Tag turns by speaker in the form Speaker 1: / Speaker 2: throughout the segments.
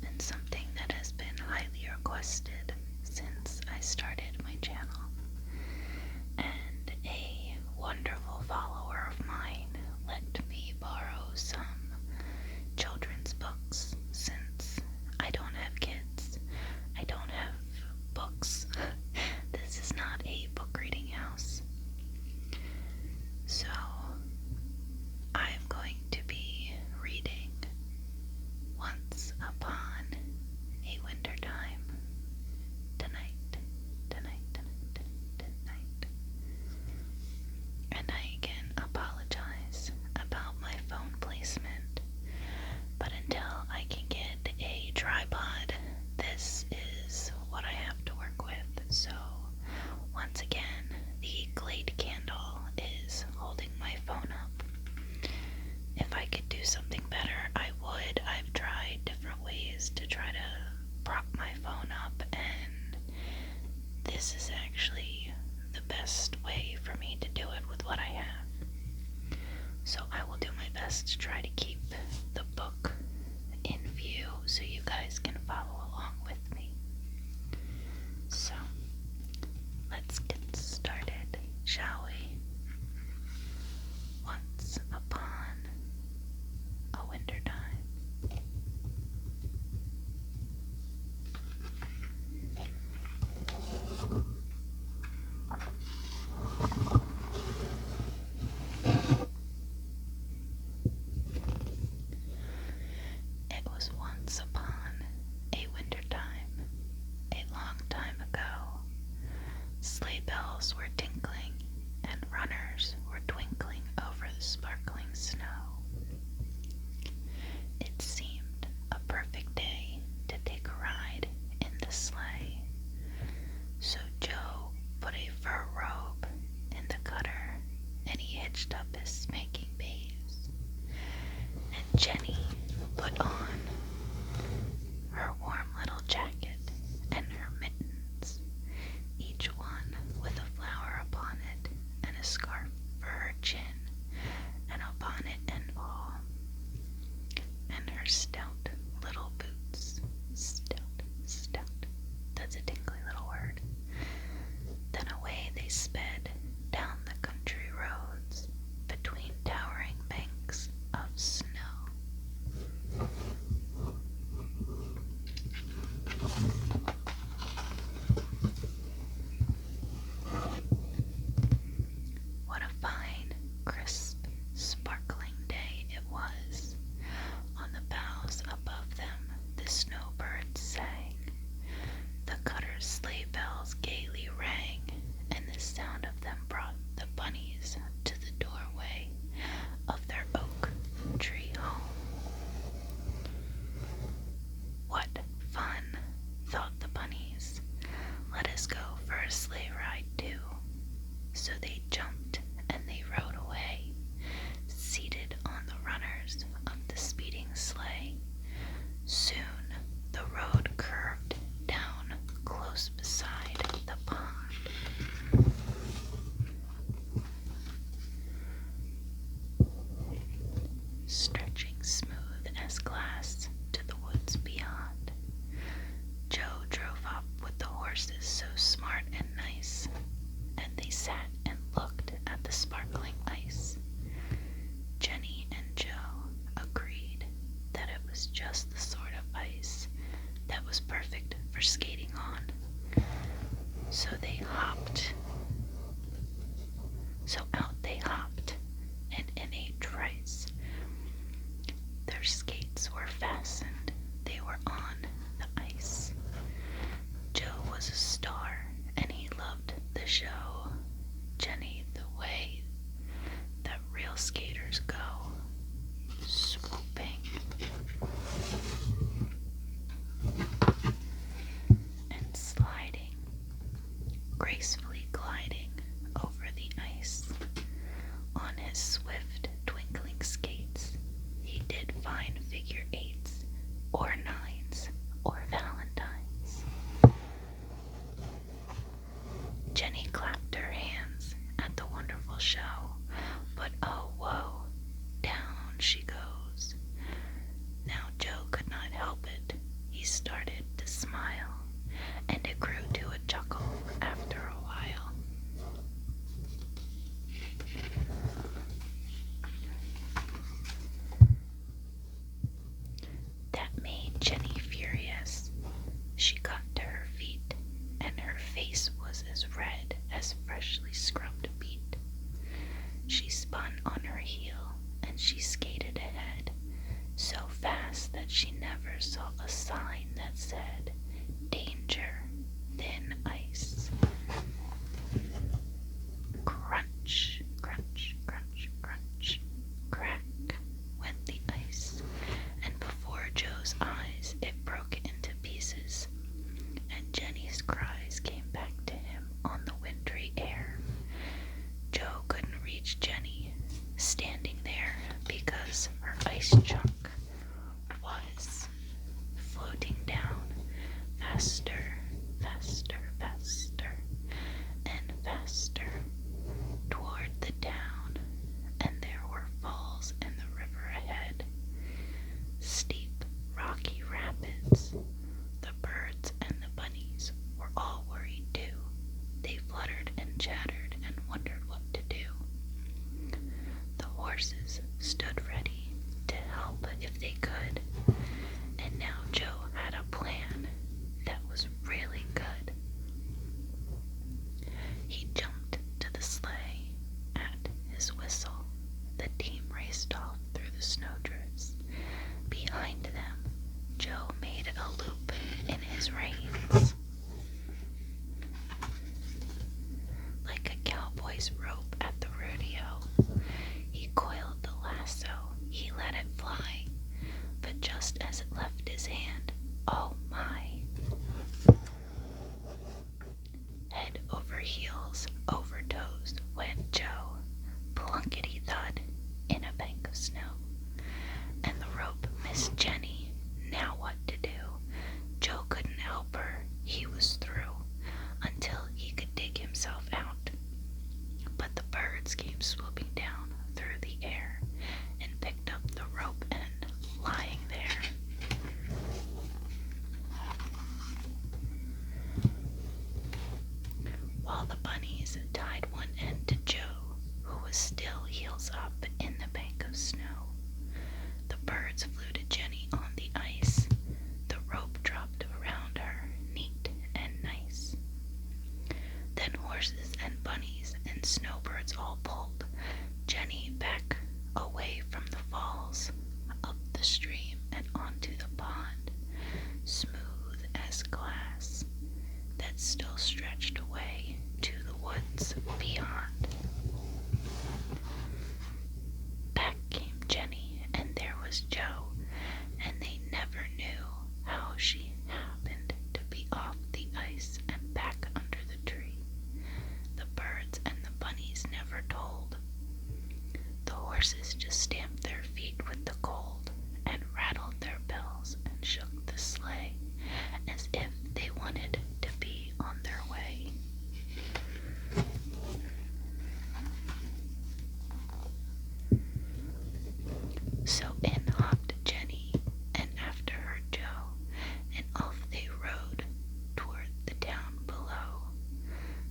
Speaker 1: been something that has been highly requested since I started my channel, and a wonderful follower of mine let me borrow some children's books since I don't have kids. I don't have books. This is not a book reading house. So I'm going to be reading Once Upon a Winter Time tonight. And I again apologize about my phone placement, but until I can get a tripod, this is what I have to work with. So once again, the Glade candle is holding my phone up. If I could do something better, I would. I've tried different ways to try to prop my phone up, and this is actually the best way for me to do it with what I have. So I will do my best to try to keep the book in view so you guys can follow along with me. So let's get started, shall we? Once upon a winter time. It was once upon a winter time, a long time ago. Sleigh bells were tinkling, and runners were twinkling over the sparkling snow. It seemed a perfect day to take a ride in the sleigh. So Joe put a fur robe in the gutter, and he hitched up his spanking bays. And Jenny put on her warm little jacket and her mittens, each one with a flower upon it, and a scarf for her chin, and a bonnet and all, and her stout little boots. Stout, that's a tinkly little word. Then away they sped down the country roads between towering banks of snow. What a fine, crisp, sparkling day it was. On the boughs above them the snowbirds sang. The cutter's sleigh bells gaily rang, and the sound of them brought the bunnies to the doorway of their oak tree home. What fun, thought the bunnies. Let us go for a sleigh ride too. So they jumped and they rode away, seated on the runners of the speeding sleigh. Soon the road curved down close beside the pond. Stretching smooth as glass to the woods beyond. Joe drove up with the horses so smart and nice, and they sat and looked at the sparkling ice. Jenny and Joe agreed that it was just the sort of ice that was perfect for skating on. So out they hopped, and in a trice their skates were fastened. They were on the ice. Joe was a star, and he loved the show. Jenny the way that real skaters go, swooping and sliding, gracefully gliding over the ice. On his swift, twinkling skates, he did fine figure eights Jenny furious. She got to her feet, and her face was as red as freshly scrubbed beet. She spun on her heel, and she skated ahead, so fast that she never saw a sign that said, "Danger, thin ice." Crunch, crunch, crunch, crunch, crack went the ice, and before Joe's eyes it broke into pieces, and Jenny's cries came back to him on the wintry air. Joe couldn't reach Jenny, standing there because her ice chunk was floating down faster, faster, faster, and faster toward the town, and there were falls in the river ahead, steep, rocky rapids. The birds and the bunnies were all worried too. They fluttered and chattered and wondered what to do. The horses stood ready to help if they could, and now Joe had a plan that was really good. He jumped to the sleigh. At his whistle, the team raced off through the snowdrifts. Behind them, Joe made a loop in his reins. Like a cowboy's rope at the rodeo, he coiled the lasso, he let it fly, but just as it left his hand, oh my! Head over heels, over toes went Joe, plunkety-thud, in a bank of snow. And the rope missed Jenny. Now what to do? Joe couldn't help her. He was through, until he could dig himself out. But the birds came swooping down through the air and picked up the rope end lying there. While the bunnies tied one end to Joe, who was still heels up in the bank of snow. The birds flew to Jenny on the ice. The rope dropped around her, neat and nice. Then horses and bunnies and snowbirds all pulled Jenny back away from the falls, up the stream and onto the pond, smooth as glass, that still stretched away to the woods beyond. Back came Jenny, and there was Joe, and they never knew how she happened to be off the ice and back under the tree. The birds and the bunnies never told. The horses just stamped their feet with the cold and rattled their bells and shook the sleigh as if they wanted to be on their way. So in hopped Jenny, and after her Joe, and off they rode toward the town below.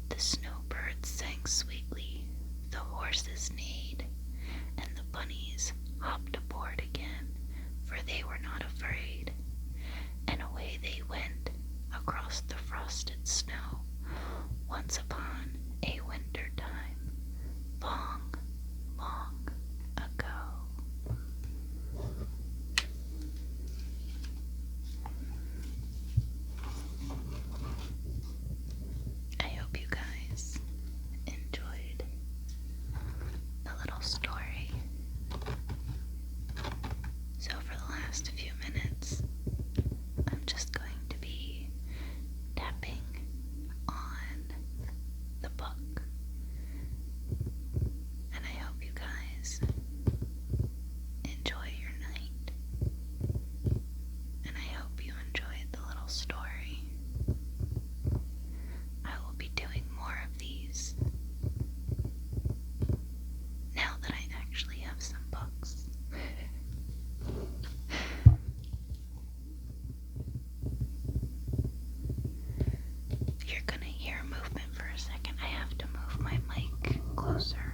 Speaker 1: The snowbirds sang sweetly, the horses neighed, and the bunnies hopped aboard again, for they were not afraid. And away they went across the frosted snow, once upon a winter time, long, long ago. I hope you guys enjoyed the little story. So for the last few minutes, I'm just going to be tapping on the book. And I hope you guys enjoy your night. And I hope you enjoyed the little story. I will be doing more of these now that I actually have some books. You're gonna hear movement for a second. I have to move my mic closer.